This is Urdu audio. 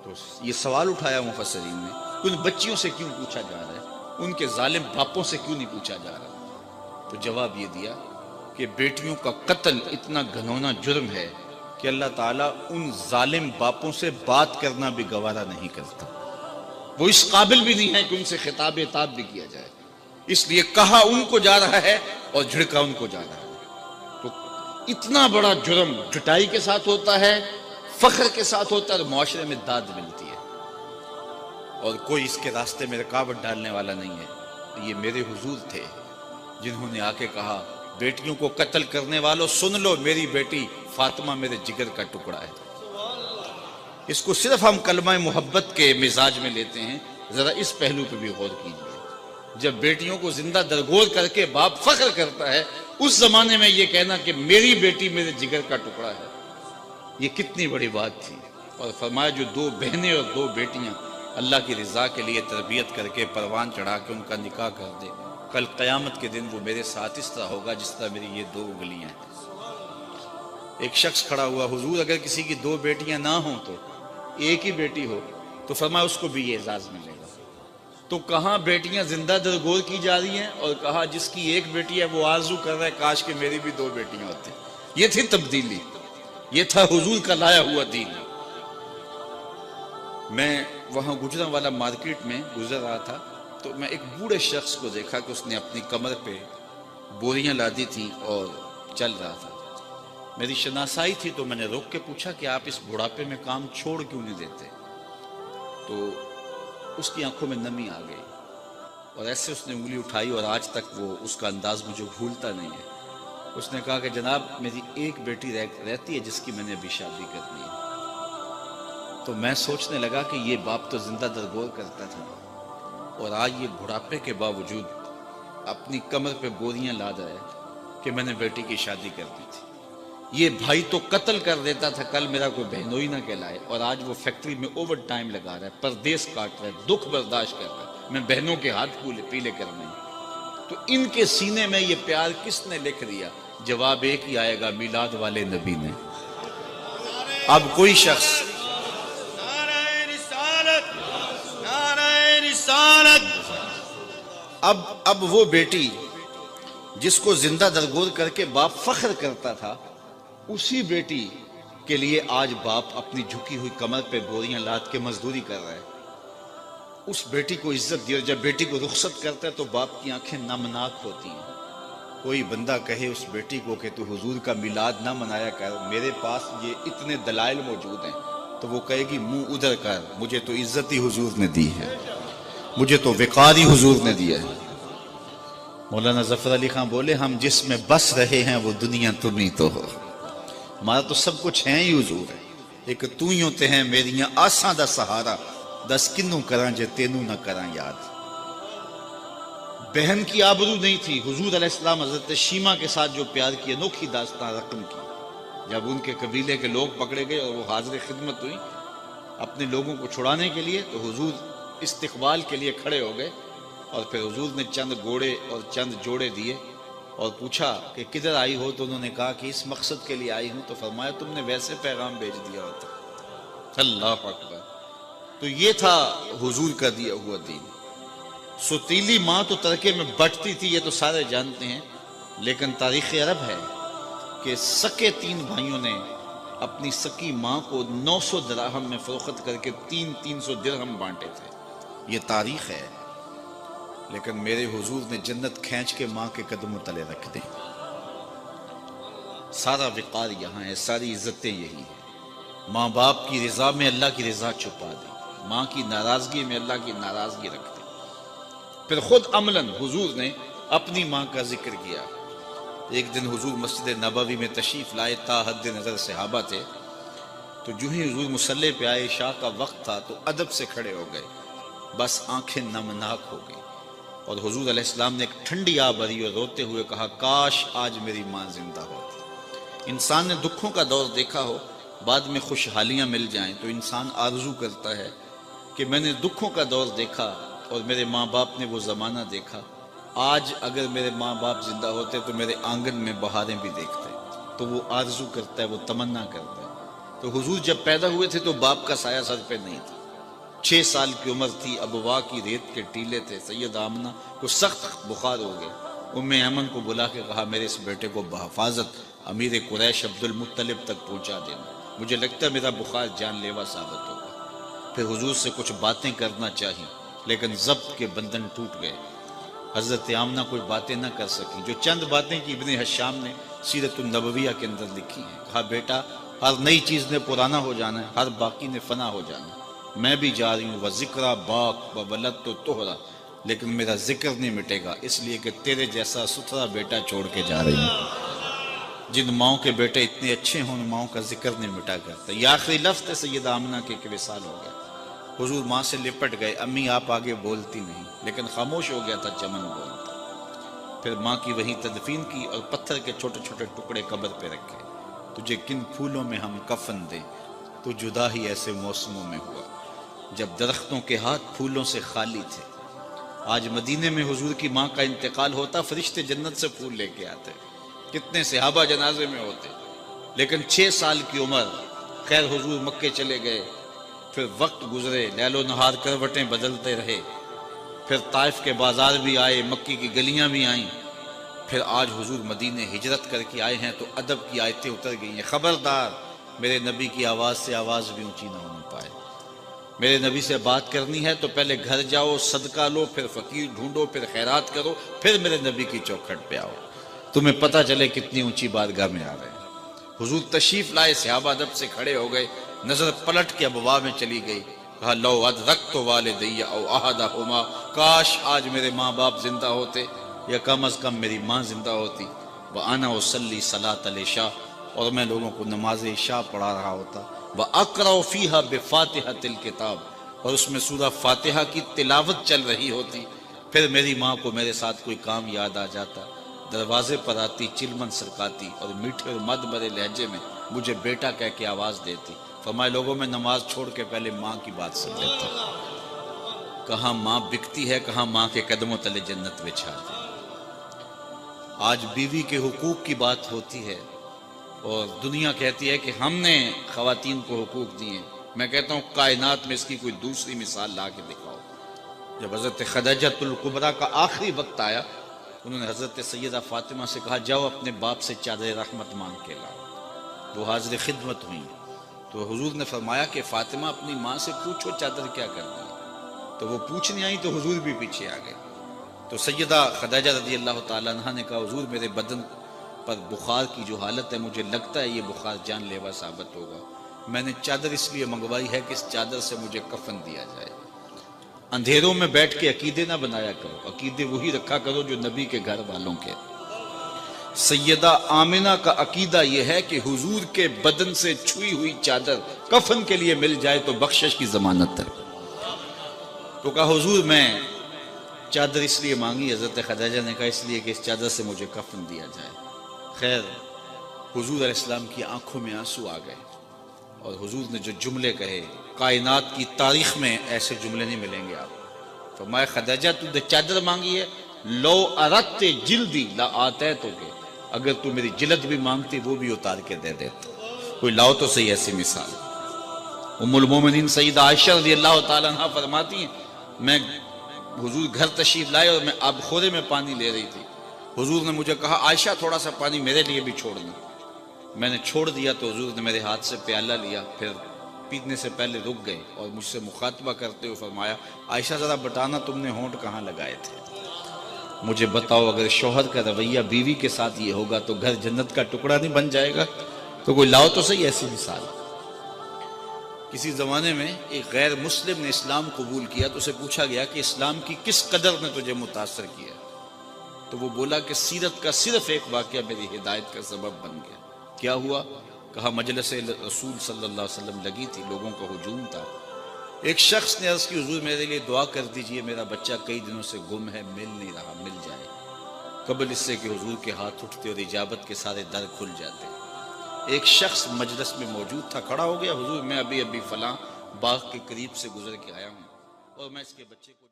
تو یہ سوال اٹھایا مفسرین نے کہ ان بچیوں سے کیوں پوچھا جا رہا ہے، ان کے ظالم باپوں سے کیوں نہیں پوچھا جا رہا؟ تو جواب یہ دیا کہ بیٹیوں کا قتل اتنا گھنونا جرم ہے کہ اللہ تعالیٰ ان ظالم باپوں سے بات کرنا بھی گوارا نہیں کرتا، وہ اس قابل بھی نہیں ہے کہ ان سے خطاب عتاب بھی کیا جائے، اس لیے کہا ان کو جا رہا ہے اور جھڑکا ان کو جا رہا ہے۔ تو اتنا بڑا جرم جٹائی کے ساتھ ہوتا ہے، فخر کے ساتھ ہوتا ہے، اور معاشرے میں داد ملتی ہے، اور کوئی اس کے راستے میں رکاوٹ ڈالنے والا نہیں ہے۔ یہ میرے حضور تھے جنہوں نے آ کے کہا بیٹیوں کو قتل کرنے والوں سن لو، میری بیٹی فاطمہ میرے جگر کا ٹکڑا ہے۔ اس کو صرف ہم کلمہ محبت کے مزاج میں لیتے ہیں، ذرا اس پہلو پہ بھی غور کیجیے۔ جب بیٹیوں کو زندہ درگور کر کے باپ فخر کرتا ہے، اس زمانے میں یہ کہنا کہ میری بیٹی میرے جگر کا ٹکڑا ہے، یہ کتنی بڑی بات تھی۔ اور فرمایا جو دو بہنیں اور دو بیٹیاں اللہ کی رضا کے لیے تربیت کر کے پروان چڑھا کے ان کا نکاح کر دے، کل قیامت کے دن وہ میرے ساتھ اس طرح ہوگا جس طرح میری یہ دو انگلیاں ہیں۔ ایک شخص کھڑا ہوا، حضور اگر کسی کی دو بیٹیاں نہ ہوں تو ایک ہی بیٹی ہو تو فرمایا اس کو بھی یہ اعزاز ملے گا۔ تو کہاں بیٹیاں زندہ درگور کی جا رہی ہیں، اور کہا جس کی ایک بیٹی ہے وہ آرزو کر رہا ہے کاش کہ میری بھی دو بیٹیاں ہوتی۔ یہ تھی تبدیلی، یہ تھا حضور کا لایا ہوا دین۔ میں وہاں گجرانوالہ مارکیٹ میں گزر رہا تھا تو میں ایک بوڑھے شخص کو دیکھا کہ اس نے اپنی کمر پہ بوریاں لادی تھیں اور چل رہا تھا۔ میری شناسائی تھی تو میں نے روک کے پوچھا کہ آپ اس بڑھاپے میں کام چھوڑ کیوں نہیں دیتے؟ تو اس کی آنکھوں میں نمی آ گئی اور ایسے اس نے انگلی اٹھائی، اور آج تک وہ اس کا انداز مجھے بھولتا نہیں ہے۔ اس نے کہا کہ جناب میری ایک بیٹی رہتی ہے جس کی میں نے ابھی شادی کرنی ہے۔ تو میں سوچنے لگا کہ یہ باپ تو زندہ درگور کرتا تھا، اور آج یہ بڑھاپے کے باوجود اپنی کمر پہ بوریاں لاد رہا ہے کہ میں نے بیٹی کی شادی کر دی تھی۔ یہ بھائی تو قتل کر دیتا تھا کل میرا کوئی بہنوئی نہ کہلائے، اور آج وہ فیکٹری میں اوور ٹائم لگا رہا ہے، پردیس کاٹ رہا ہے، دکھ برداشت کر رہا ہے، میں بہنوں کے ہاتھ پیلے کرنے ہیں۔ تو ان کے سینے میں یہ پیار کس نے لکھ دیا؟ جواب ایک ہی آئے گا، میلاد والے نبی نے۔ اب کوئی شخص اب وہ بیٹی جس کو زندہ درگور کر کے باپ فخر کرتا تھا، اسی بیٹی کے لیے آج باپ اپنی جھکی ہوئی کمر پہ بوریاں لاد کے مزدوری کر رہا ہے۔ اس بیٹی کو عزت دی، اور جب بیٹی کو رخصت کرتا ہے تو باپ کی آنکھیں نمناک ہوتی ہیں۔ کوئی بندہ کہے اس بیٹی کو کہ تو حضور کا میلاد نہ منایا کر، میرے پاس یہ اتنے دلائل موجود ہیں، تو وہ کہے گی منہ ادھر کر، مجھے تو عزت ہی حضور نے دی ہے، مجھے تو وقار ہی حضور نے دیا ہے۔ مولانا ظفر علی خان بولے ہم جس میں بس رہے ہیں وہ دنیا تم ہی تو ہو، ہمارا تو سب کچھ ہے ہی حضور ہے، ایک تو ہی ہوتے ہیں میریاں آساں دا سہارا، دس کنوں کراں جے تینوں نہ کراں یاد۔ بہن کی آبرو نہیں تھی، حضور علیہ السلام حضرت شیمہ کے ساتھ جو پیار کی انوکھی داستان رقم کی، جب ان کے قبیلے کے لوگ پکڑے گئے اور وہ حاضر خدمت ہوئی اپنے لوگوں کو چھڑانے کے لیے، تو حضور استقبال کے لیے کھڑے ہو گئے، اور پھر حضور نے چند گھوڑے اور چند جوڑے دیے اور پوچھا کہ کدھر آئی ہو؟ تو انہوں نے کہا کہ اس مقصد کے لیے آئی ہوں۔ تو فرمایا تم نے ویسے پیغام بھیج دیا ہوتا۔ اللہ اکبر! تو یہ تھا حضور کا دیا ہوا دین۔ ستیلی ماں تو ترکے میں بٹتی تھی، یہ تو سارے جانتے ہیں، لیکن تاریخ عرب ہے کہ سکے تین بھائیوں نے اپنی سکی ماں کو 900 دراہم میں فروخت کر کے 300 درہم بانٹے تھے۔ یہ تاریخ ہے، لیکن میرے حضور نے جنت کھینچ کے ماں کے قدموں تلے رکھ دیں۔ سارا وقار یہاں ہے، ساری عزتیں یہی ہیں۔ ماں باپ کی رضا میں اللہ کی رضا چھپا دی، ماں کی ناراضگی میں اللہ کی ناراضگی رکھ دی۔ پھر خود عملاً حضور نے اپنی ماں کا ذکر کیا۔ ایک دن حضور مسجد نبوی میں تشریف لائے، تا حد نظر صحابہ تھے، تو جو ہی حضور مصلی پہ آئے، عشاء کا وقت تھا، تو ادب سے کھڑے ہو گئے، بس آنکھیں نمناک ہو گئی، اور حضور علیہ السلام نے ایک ٹھنڈی آہ بھری اور روتے ہوئے کہا کاش آج میری ماں زندہ ہوتی۔ انسان نے دکھوں کا دور دیکھا ہو، بعد میں خوشحالیاں مل جائیں تو انسان آرزو کرتا ہے کہ میں نے دکھوں کا دور دیکھا اور میرے ماں باپ نے وہ زمانہ دیکھا، آج اگر میرے ماں باپ زندہ ہوتے تو میرے آنگن میں بہاریں بھی دیکھتے۔ تو وہ آرزو کرتا ہے، وہ تمنا کرتا ہے۔ تو حضور جب پیدا ہوئے تھے تو باپ کا سایہ سر پہ نہیں تھا، 6 سال کی عمر تھی، ابوا کی ریت کے ٹیلے تھے، سید آمنہ کو سخت بخار ہو گیا، ام ایمن کو بلا کے کہا میرے اس بیٹے کو بحفاظت امیر قریش عبد المطلب تک پہنچا دینا، مجھے لگتا ہے میرا بخار جان لیوا ثابت ہوگا۔ پھر حضور سے کچھ باتیں کرنا چاہی لیکن ضبط کے بندھن ٹوٹ گئے، حضرت آمنہ کوئی باتیں نہ کر سکی، جو چند باتیں کی ابن حشام نے سیرت النبویہ کے اندر لکھی ہیں۔ کہا بیٹا ہر نئی چیز نے پرانا ہو جانا ہے، ہر باقی نے فنا ہو جانا ہے، میں بھی جا رہی ہوں وذکرہ باق و ولد تو توہرا، لیکن میرا ذکر نہیں مٹے گا، اس لیے کہ تیرے جیسا ستھرا بیٹا چھوڑ کے جا رہی ہوں۔ جن ماؤں کے بیٹے اتنے اچھے ہوں ان ماؤں کا ذکر نہیں مٹا کرتا۔ یہ آخری لفظ تھے سیدہ آمنہ کے کہ وصال ہو گیا۔ حضور ماں سے لپٹ گئے، امی آپ آگے بولتی نہیں، لیکن خاموش ہو گیا تھا چمن بولتا۔ پھر ماں کی وہیں تدفین کی اور پتھر کے چھوٹے چھوٹے ٹکڑے قبر پہ رکھے۔ تجھے کن پھولوں میں ہم کفن دیں، تو جدا ہی ایسے موسموں میں ہوا جب درختوں کے ہاتھ پھولوں سے خالی تھے۔ آج مدینے میں حضور کی ماں کا انتقال ہوتا، فرشتے جنت سے پھول لے کے آتے، کتنے صحابہ جنازے میں ہوتے، لیکن 6 سال کی عمر، خیر حضور مکے چلے گئے، پھر وقت گزرے، لیل و نہار کروٹیں بدلتے رہے، پھر طائف کے بازار بھی آئے، مکی کی گلیاں بھی آئیں، پھر آج حضور مدینے ہجرت کر کے آئے ہیں تو ادب کی آیتیں اتر گئی ہیں۔ خبردار میرے نبی کی آواز سے آواز بھی اونچی نہ ہونے پائے۔ میرے نبی سے بات کرنی ہے تو پہلے گھر جاؤ، صدقہ لو، پھر فقیر ڈھونڈو، پھر خیرات کرو، پھر میرے نبی کی چوکھٹ پہ آؤ، تمہیں پتہ چلے کتنی اونچی بارگاہ میں آ رہے ہیں۔ حضور تشریف لائے، صحابہ ادب سے کھڑے ہو گئے، نظر پلٹ کے ابوا میں چلی گئی، کہا لو ادرکت والدی او احدہما، کاش آج میرے ماں باپ زندہ ہوتے یا کم از کم میری ماں زندہ ہوتی، وَأَنَا أُصَلِّي صَلَاةَ الْعِشَاء، اور میں لوگوں کو نماز عشاء پڑھا رہا ہوتا، وَأَقْرَأُ فِيهَا بِفَاتِحَةِ الْكِتَابِ، اور اس میں سورہ فاتحہ کی تلاوت چل رہی ہوتی، پھر میری ماں کو میرے ساتھ کوئی کام یاد آ جاتا، دروازے پر آتی، چلمن سرکاتی اور میٹھے اور مد بھرے لہجے میں مجھے بیٹا کہہ کے آواز دیتی، فرمائے لوگوں میں نماز چھوڑ کے پہلے ماں کی بات سن لیتا۔ کہاں ماں بکتی ہے، کہاں ماں کے قدموں تلے جنت بچھا دی۔ آج بیوی کے حقوق کی بات ہوتی ہے اور دنیا کہتی ہے کہ ہم نے خواتین کو حقوق دیے، میں کہتا ہوں کائنات میں اس کی کوئی دوسری مثال لا کے دکھاؤ۔ جب حضرت خدیجۃ الکبریٰ کا آخری وقت آیا، انہوں نے حضرت سیدہ فاطمہ سے کہا جاؤ اپنے باپ سے چادر رحمت مانگ کے لاؤ۔ وہ حاضر خدمت ہوئیں تو حضور نے فرمایا کہ فاطمہ اپنی ماں سے پوچھو چادر کیا کرنی ہے، تو وہ پوچھنے آئی تو حضور بھی پیچھے آ گئے۔ تو سیدہ خدیجہ رضی اللہ تعالیٰ عنہ نے کہا حضور میرے بدن پر بخار کی جو حالت ہے مجھے لگتا ہے یہ بخار جان لیوا ثابت ہوگا، میں نے چادر اس لیے منگوائی ہے کہ اس چادر سے مجھے کفن دیا جائے۔ اندھیروں میں بیٹھ کے عقیدے نہ بنایا کرو، عقیدے وہی رکھا کرو جو نبی کے گھر والوں کے۔ سیدہ آمنہ کا عقیدہ یہ ہے کہ حضور کے بدن سے چھوئی ہوئی چادر کفن کے لیے مل جائے تو بخشش کی ضمانت ہے۔ تو کہا حضور میں چادر اس لیے مانگی، حضرت خدیجہ نے کہا اس لیے کہ اس چادر سے مجھے کفن دیا جائے۔ خیر حضور علیہ السلام کی آنکھوں میں آنسو آ گئے اور حضور نے جو جملے کہے، کائنات کی تاریخ میں ایسے جملے نہیں ملیں گے آپ۔ فرمایا خدیجہ تو نے چادر مانگی ہے، لو اردت جلدی لا آتیتک، اگر تو میری جلد بھی مانگتی وہ بھی اتار کے دے دیتا، کوئی لاؤ تو صحیح ایسی مثال۔ ام المومنین سیدہ عائشہ رضی اللہ تعالیٰ عنہ فرماتی ہیں میں حضور گھر تشریف لائے اور میں آب خورے میں پانی لے رہی تھی، حضور نے مجھے کہا عائشہ تھوڑا سا پانی میرے لیے بھی چھوڑنا، میں نے چھوڑ دیا تو حضور نے میرے ہاتھ سے پیالہ لیا، پھر پینے سے پہلے رک گئے اور مجھ سے مخاطبہ کرتے ہوئے فرمایا عائشہ ذرا بتانا تم نے ہونٹ کہاں لگائے تھے، مجھے بتاؤ اگر شوہر کا رویہ بیوی کے ساتھ یہ ہوگا تو گھر جنت کا ٹکڑا نہیں بن جائے گا؟ تو کوئی لاؤ تو صحیح ایسی مثال۔ کسی زمانے میں ایک غیر مسلم نے اسلام قبول کیا تو اسے پوچھا گیا کہ اسلام کی کس قدر نے تجھے متاثر کیا، تو وہ بولا کہ سیرت کا صرف ایک واقعہ میری ہدایت کا سبب بن گیا۔ کیا ہوا؟ کہا مجلس رسول صلی اللہ علیہ وسلم لگی تھی، لوگوں کا ہجوم تھا، ایک شخص نے عرض کی حضور میرے لیے دعا کر دیجئے، میرا بچہ کئی دنوں سے گم ہے، مل نہیں رہا، مل جائے۔ قبل اس سے کہ حضور کے ہاتھ اٹھتے اور اجابت کے سارے در کھل جاتے، ایک شخص مجلس میں موجود تھا، کھڑا ہو گیا، حضور میں ابھی فلاں باغ کے قریب سے گزر کے آیا ہوں اور میں اس کے بچے کو